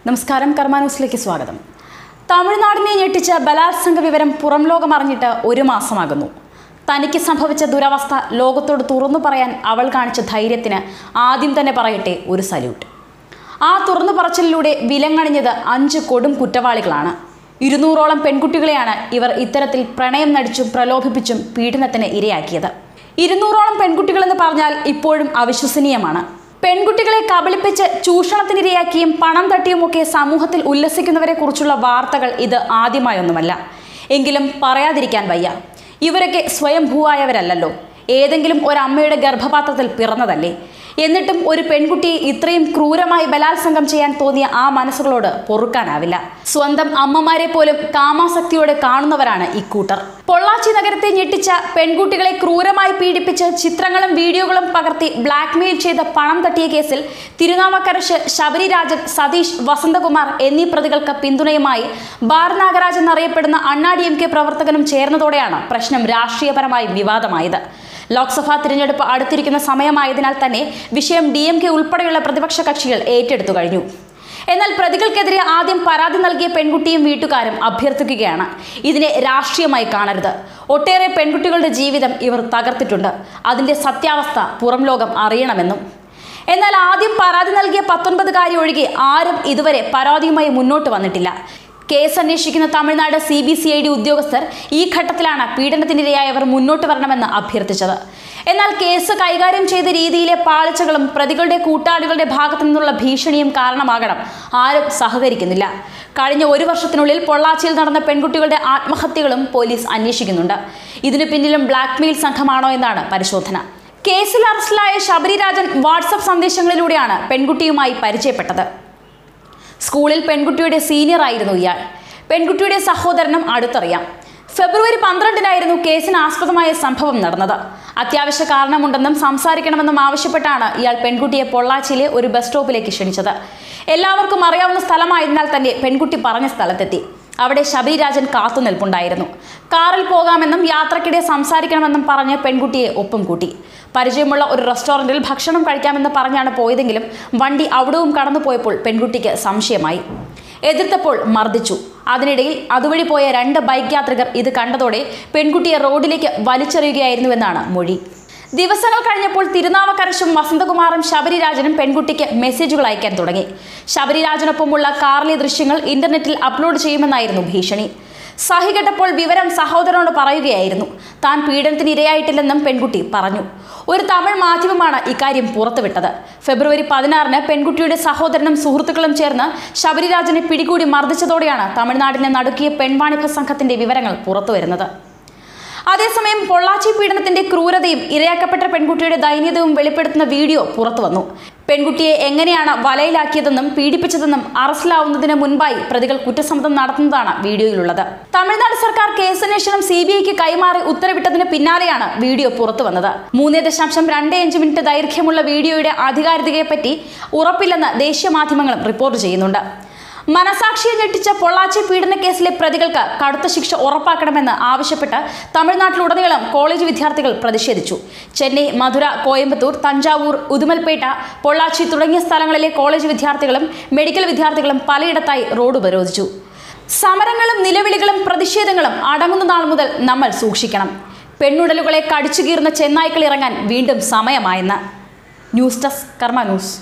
നമസ്കാരം, കർമ്മ ന്യൂസിലേക്ക് സ്വാഗതം. തമിഴ്നാടിനെ ഞെട്ടിച്ച ബലാത്സംഗ വിവരം പുറം ലോകം അറിഞ്ഞിട്ട് ഒരു മാസമാകുന്നു. തനിക്ക് സംഭവിച്ച ദുരവസ്ഥ ലോകത്തോട് തുറന്നു പറയാൻ അവൾ കാണിച്ച ധൈര്യത്തിന് ആദ്യം തന്നെ പറയട്ടെ ഒരു സല്യൂട്ട്. ആ തുറന്നു പറച്ചിലൂടെ വിലങ്ങണിഞ്ഞത് 5 കൊടും കുറ്റവാളികളാണ്. 200ഓളം പെൺകുട്ടികളെയാണ് ഇവർ ഇത്തരത്തിൽ പ്രണയം നടിച്ചും പ്രലോഭിപ്പിച്ചും പീഡനത്തിന് ഇരയാക്കിയത്. 200ഓളം പെൺകുട്ടികളെന്ന് പറഞ്ഞാൽ ഇപ്പോഴും അവിശ്വസനീയമാണ്. പെൺകുട്ടികളെ കബളിപ്പിച്ച് ചൂഷണത്തിനിരയാക്കിയും പണം തട്ടിയുമൊക്കെ സമൂഹത്തിൽ ഉല്ലസിക്കുന്നവരെ കുറിച്ചുള്ള വാർത്തകൾ ഇത് ആദ്യമായൊന്നുമല്ല. എങ്കിലും പറയാതിരിക്കാൻ വയ്യ. ഇവരൊക്കെ സ്വയംഭൂവായവരല്ലല്ലോ, ഏതെങ്കിലും ഒരമ്മയുടെ ഗർഭപാത്രത്തിൽ പിറന്നതല്ലേ. എന്നിട്ടും ഒരു പെൺകുട്ടിയെ ഇത്രയും ക്രൂരമായി ബലാത്സംഗം ചെയ്യാൻ തോന്നിയ ആ മനസ്സുകളോട് പൊറുക്കാനാവില്ല. സ്വന്തം അമ്മമാരെ പോലും കാമാസക്തിയോടെ കാണുന്നവരാണ് ഇക്കൂട്ടർ. പൊള്ളാച്ചി നഗരത്തെ ഞെട്ടിച്ച പെൺകുട്ടികളെ ക്രൂരമായി പീഡിപ്പിച്ച് ചിത്രങ്ങളും വീഡിയോകളും പകർത്തി ബ്ലാക്ക്മെയിൽ ചെയ്ത് പണം തട്ടിയ കേസിൽ തിരുനാവാക്കരശ്, ശബരിരാജൻ, സതീഷ്, വസന്തകുമാർ എന്നീ പ്രതികൾക്ക് പിന്തുണയുമായി ബാർ നാഗരാജ് എന്നറിയപ്പെടുന്ന അണ്ണാ-DMK പ്രവർത്തകനും ചേർന്നതോടെയാണ് പ്രശ്നം രാഷ്ട്രീയപരമായി വിവാദമായത്. ലോക്സഭാ തിരഞ്ഞെടുപ്പ് അടുത്തിരിക്കുന്ന സമയമായതിനാൽ തന്നെ വിഷയം DMK ഉൾപ്പെടെയുള്ള പ്രതിപക്ഷ കക്ഷികൾ ഏറ്റെടുത്തു കഴിഞ്ഞു. എന്നാൽ പ്രതികൾക്കെതിരെ ആദ്യം പരാതി നൽകിയ പെൺകുട്ടിയും വീട്ടുകാരും അഭ്യർത്ഥിക്കുകയാണ്, ഇതിനെ രാഷ്ട്രീയമായി കാണരുത്. ഒട്ടേറെ പെൺകുട്ടികളുടെ ജീവിതം ഇവർ തകർത്തിട്ടുണ്ട്, അതിന്റെ സത്യാവസ്ഥ പുറം ലോകം അറിയണമെന്നും. എന്നാൽ ആദ്യം പരാതി നൽകിയ 19കാരി ഒഴികെ ആരും ഇതുവരെ പരാതിയുമായി മുന്നോട്ട് വന്നിട്ടില്ല. കേസ് അന്വേഷിക്കുന്ന തമിഴ്നാട് CBCID ഉദ്യോഗസ്ഥർ ഈ ഘട്ടത്തിലാണ് പീഡനത്തിനിരയായവർ മുന്നോട്ട് വരണമെന്ന് അഭ്യർത്ഥിച്ചത്. എന്നാൽ കേസ് കൈകാര്യം ചെയ്ത രീതിയിലെ പാളിച്ചകളും പ്രതികളുടെ കൂട്ടാളികളുടെ ഭാഗത്തു നിന്നുള്ള ഭീഷണിയും കാരണമാകണം ആരും സഹകരിക്കുന്നില്ല. കഴിഞ്ഞ 1 വർഷത്തിനുള്ളിൽ പൊള്ളാച്ചിയിൽ നടന്ന പെൺകുട്ടികളുടെ ആത്മഹത്യകളും പോലീസ് അന്വേഷിക്കുന്നുണ്ട്. ഇതിനു പിന്നിലും ബ്ലാക്ക്മെയിൽ സംഘമാണോ എന്നാണ് പരിശോധന. കേസിൽ അറസ്റ്റിലായ ശബരിരാജൻ വാട്സപ്പ് സന്ദേശങ്ങളിലൂടെയാണ് പെൺകുട്ടിയുമായി പരിചയപ്പെട്ടത്. സ്കൂളിൽ പെൺകുട്ടിയുടെ സീനിയർ ആയിരുന്നു ഇയാൾ. പെൺകുട്ടിയുടെ സഹോദരനും അടുത്തറിയാം. ഫെബ്രുവരി 12-നായിരുന്നു കേസിന് ആസ്പദമായ സംഭവം നടന്നത്. അത്യാവശ്യ കാരണമുണ്ടെന്നും സംസാരിക്കണമെന്നും ആവശ്യപ്പെട്ടാണ് ഇയാൾ പെൺകുട്ടിയെ പൊള്ളാച്ചിയിലെ ഒരു ബസ് സ്റ്റോപ്പിലേക്ക് ക്ഷണിച്ചത്. എല്ലാവർക്കും അറിയാവുന്ന സ്ഥലമായതിനാൽ തന്നെ പെൺകുട്ടി പറഞ്ഞ സ്ഥലത്തെത്തി. അവിടെ ശബരിരാജൻ കാത്തുനിൽപ്പുണ്ടായിരുന്നു. കാറിൽ പോകാമെന്നും യാത്രക്കിടെ സംസാരിക്കണമെന്നും പറഞ്ഞ് പെൺകുട്ടിയെ ഒപ്പം കൂട്ടി. പരിചയമുള്ള ഒരു റെസ്റ്റോറൻറ്റിൽ ഭക്ഷണം കഴിക്കാമെന്ന് പറഞ്ഞാണ് പോയതെങ്കിലും വണ്ടി അവിടവും കടന്നുപോയപ്പോൾ പെൺകുട്ടിക്ക് സംശയമായി. എതിർത്തപ്പോൾ മർദ്ദിച്ചു. അതിനിടയിൽ അതുവഴി പോയ 2 ബൈക്ക് യാത്രികർ ഇത് കണ്ടതോടെ പെൺകുട്ടിയെ റോഡിലേക്ക് വലിച്ചെറിയുകയായിരുന്നുവെന്നാണ് മൊഴി. ദിവസങ്ങൾ കഴിഞ്ഞപ്പോൾ തിരുനാവാക്കരശും വസന്തകുമാറും ശബരിരാജനും പെൺകുട്ടിക്ക് മെസ്സേജുകൾ അയക്കാൻ തുടങ്ങി. ശബരിരാജനൊപ്പമുള്ള കാറിലെ ദൃശ്യങ്ങൾ ഇന്റർനെറ്റിൽ അപ്ലോഡ് ചെയ്യുമെന്നായിരുന്നു ഭീഷണി. സഹികെട്ടപ്പോൾ വിവരം സഹോദരനോട് പറയുകയായിരുന്നു. താൻ പീഡനത്തിന് ഇരയായിട്ടില്ലെന്നും പെൺകുട്ടി പറഞ്ഞു. ഒരു തമിഴ് മാധ്യമമാണ് ഇക്കാര്യം പുറത്തുവിട്ടത്. ഫെബ്രുവരി 16-ന് പെൺകുട്ടിയുടെ സഹോദരനും സുഹൃത്തുക്കളും ചേർന്ന് ശബരിരാജനെ പിടികൂടി മർദ്ദിച്ചതോടെയാണ് തമിഴ്നാടിനെ നടുക്കിയ പെൺവാണിഭ സംഘത്തിന്റെ വിവരങ്ങൾ പുറത്തുവരുന്നത്. അതേസമയം പൊള്ളാച്ചി പീഡനത്തിന്റെ ക്രൂരതയും ഇരയാക്കപ്പെട്ട പെൺകുട്ടിയുടെ ദൈന്യതയും വെളിപ്പെടുത്തുന്ന വീഡിയോ പുറത്തു വന്നു. പെൺകുട്ടിയെ എങ്ങനെയാണ് വലയിലാക്കിയതെന്നും പീഡിപ്പിച്ചതെന്നും അറസ്റ്റിലാവുന്നതിന് മുൻപായി പ്രതികൾ കുറ്റസമ്മതം നടത്തുന്നതാണ് വീഡിയോയിലുള്ളത്. തമിഴ്നാട് സർക്കാർ കേസന്വേഷണം CBIക്ക് കൈമാറി ഉത്തരവിട്ടതിന് പിന്നാലെയാണ് വീഡിയോ പുറത്തു വന്നത്. 3.25 മിനിറ്റ് ദൈർഘ്യമുള്ള വീഡിയോയുടെ ആധികാരികതയെപ്പറ്റി ഉറപ്പില്ലെന്ന് ദേശീയ മാധ്യമങ്ങളും റിപ്പോർട്ട് ചെയ്യുന്നുണ്ട്. മനസാക്ഷിയെ ഞെട്ടിച്ച പൊള്ളാച്ചി പീഡന കേസിലെ പ്രതികൾക്ക് കടുത്ത ശിക്ഷ ഉറപ്പാക്കണമെന്ന് ആവശ്യപ്പെട്ട് തമിഴ്നാട്ടിലുടനീളം കോളേജ് വിദ്യാർത്ഥികൾ പ്രതിഷേധിച്ചു. ചെന്നൈ, മധുര, കോയമ്പത്തൂർ, തഞ്ചാവൂർ, ഉദുമൽപേട്ട, പൊള്ളാച്ചി തുടങ്ങിയ സ്ഥലങ്ങളിലെ കോളേജ് വിദ്യാർത്ഥികളും മെഡിക്കൽ വിദ്യാർത്ഥികളും പലയിടത്തായി റോഡ് ഉപരോധിച്ചു. സമരങ്ങളും നിലവിളികളും പ്രതിഷേധങ്ങളും അടങ്ങുന്ന നാൾ മുതൽ നമ്മൾ സൂക്ഷിക്കണം. പെണ്ണുടലുകളെ കടിച്ചുകീറുന്ന ചെന്നായ്ക്കൾ ഇറങ്ങാൻ വീണ്ടും സമയമായെന്ന്. ന്യൂസ് ഡെസ്ക്, കർമ്മ ന്യൂസ്.